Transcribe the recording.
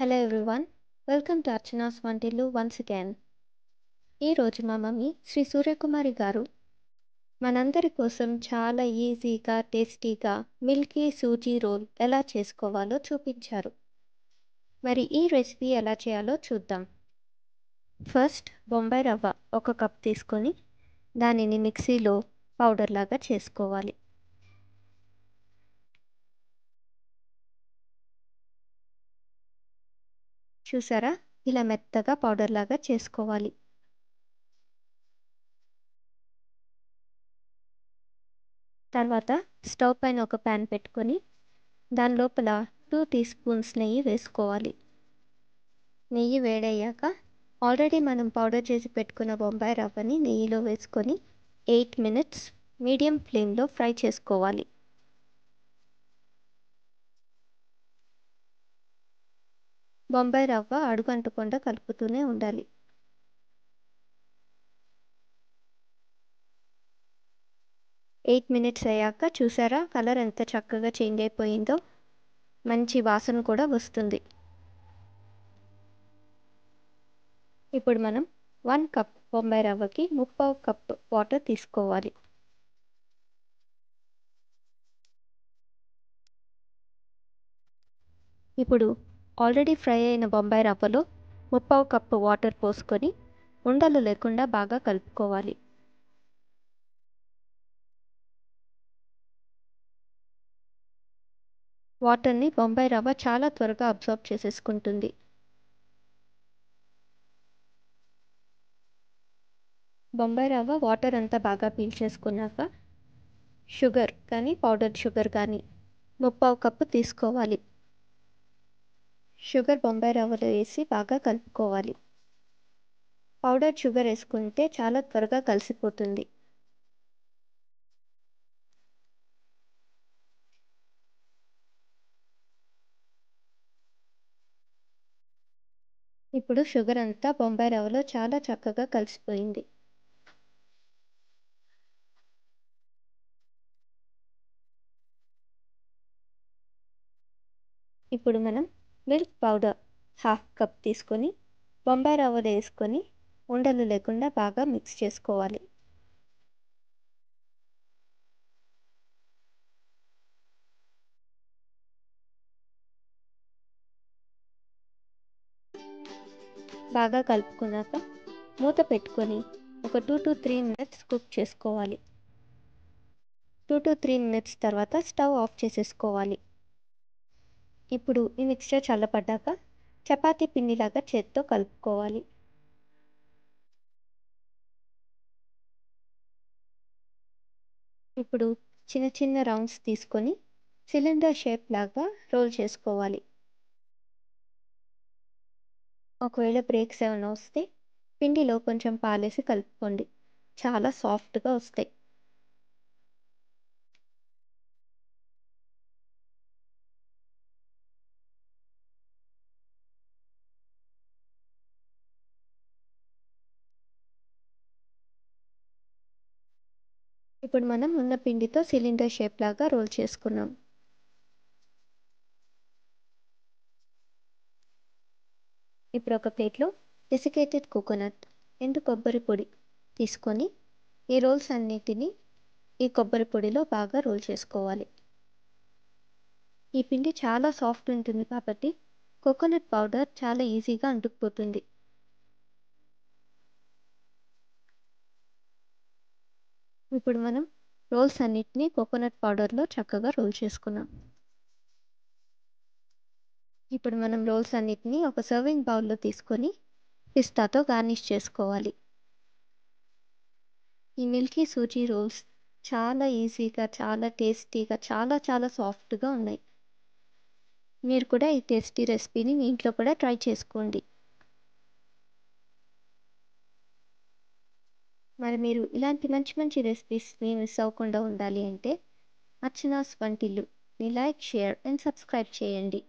Hello everyone, welcome to Archana's Vantillu once again. ఈరోజు మా mummy Shri Suryakumari గారు మనందరి కోసం చాలా ఈజీగా టేస్టీగా మిల్కీ సూజీ రోల్ ఎలా చేసుకోవాలో చూపించారు. మరి ఈ రెసిపీ ఎలా చేయాలో చూద్దాం. ఫస్ట్ బొంబాయి రవ్వ 1 కప్ తీసుకొని దానిని మిక్సీలో పౌడర్ లాగా చేసుకోవాలి. చూసారా, ఇలా మెత్తగా పౌడర్ లాగా చేసుకోవాలి. తర్వాత స్టవ్ పైన ఒక ప్యాన్ పెట్టుకొని దాని లోపల 2 టీ స్పూన్స్ నెయ్యి వేసుకోవాలి. నెయ్యి వేడయ్యాక ఆల్రెడీ మనం పౌడర్ చేసి పెట్టుకున్న బొంబాయి రవ్వని నెయ్యిలో వేసుకొని 8 మినిట్స్ మీడియం ఫ్లేమ్లో ఫ్రై చేసుకోవాలి. బొంబాయి రవ్వ అడుగంటకుండా కలుపుతూనే ఉండాలి. ఎయిట్ మినిట్స్ అయ్యాక చూసారా, కలర్ ఎంత చక్కగా చేంజ్ అయిపోయిందో, మంచి వాసన కూడా వస్తుంది. ఇప్పుడు మనం 1 కప్ బొంబాయి రవ్వకి 3/4 కప్ వాటర్ తీసుకోవాలి. ఇప్పుడు ఆల్రెడీ ఫ్రై అయిన బొంబాయి రవ్వలో 3/4 కప్ వాటర్ పోసుకొని ఉండలు లేకుండా బాగా కలుపుకోవాలి. వాటర్ని బొంబాయి రవ్వ చాలా త్వరగా అబ్జార్బ్ చేసేసుకుంటుంది. బొంబాయి రవ్వ వాటర్ అంతా బాగా పీల్చేసుకున్నాక షుగర్ కానీ పౌడర్ షుగర్ కానీ 3/4 కప్పు తీసుకోవాలి. షుగర్ బొంబాయి రవ్వలో వేసి బాగా కలుపుకోవాలి. పౌడర్ షుగర్ వేసుకుంటే చాలా త్వరగా కలిసిపోతుంది. ఇప్పుడు షుగర్ అంతా బొంబాయి రవ్వలో చాలా చక్కగా కలిసిపోయింది. ఇప్పుడు మనం మిల్క్ పౌడర్ 1/2 కప్ తీసుకొని బొంబాయి రవ్వలో వేసుకొని ఉండలు లేకుండా బాగా మిక్స్ చేసుకోవాలి. బాగా కలుపుకున్నాక మూత పెట్టుకొని ఒక 2 to 3 మినిట్స్ కుక్ చేసుకోవాలి. 2 to 3 మినిట్స్ తర్వాత స్టవ్ ఆఫ్ చేసేసుకోవాలి. ఇప్పుడు ఈ మిక్స్చర్ చల్లబడ్డాక చపాతీ పిండిలాగా చేత్తో కలుపుకోవాలి. ఇప్పుడు చిన్న చిన్న రౌండ్స్ తీసుకొని సిలిండర్ షేప్ లాగా రోల్ చేసుకోవాలి. ఒకవేళ బ్రేక్స్ ఏమైనా వస్తే పిండిలో కొంచెం పాలేసి కలుపుకోండి, చాలా సాఫ్ట్గా వస్తాయి. ఇప్పుడు మనం ఉన్న పిండితో సిలిండర్ షేప్ లాగా రోల్ చేసుకున్నాం. ఇప్పుడు ఒక ప్లేట్లో డెసికేటెడ్ కోకోనట్ ఎండు కొబ్బరి పొడి తీసుకొని ఈ రోల్స్ అన్నిటినీ ఈ కొబ్బరి పొడిలో బాగా రోల్ చేసుకోవాలి. ఈ పిండి చాలా సాఫ్ట్ ఉంటుంది కాబట్టి కోకోనట్ పౌడర్ చాలా ఈజీగా అంటుకుపోతుంది. ఇప్పుడు మనం రోల్స్ అన్నిటినీ కోకోనట్ పౌడర్లో చక్కగా రోల్ చేసుకున్నాం. ఇప్పుడు మనం రోల్స్ అన్నిటినీ ఒక సర్వింగ్ బౌల్లో తీసుకొని పిస్తాతో గార్నిష్ చేసుకోవాలి. ఈ మిల్కీ సూజీ రోల్స్ చాలా ఈజీగా, చాలా టేస్టీగా, చాలా చాలా సాఫ్ట్గా ఉన్నాయి. మీరు కూడా ఈ టేస్టీ రెసిపీని మీ ఇంట్లో కూడా ట్రై చేసుకోండి. మరి మీరు ఇలాంటి మంచి మంచి రెసిపీస్ని మిస్ అవ్వకుండా ఉండాలి అంటే అర్చనాస్ వంటిల్లుని లైక్, షేర్ అండ్ సబ్స్క్రైబ్ చేయండి.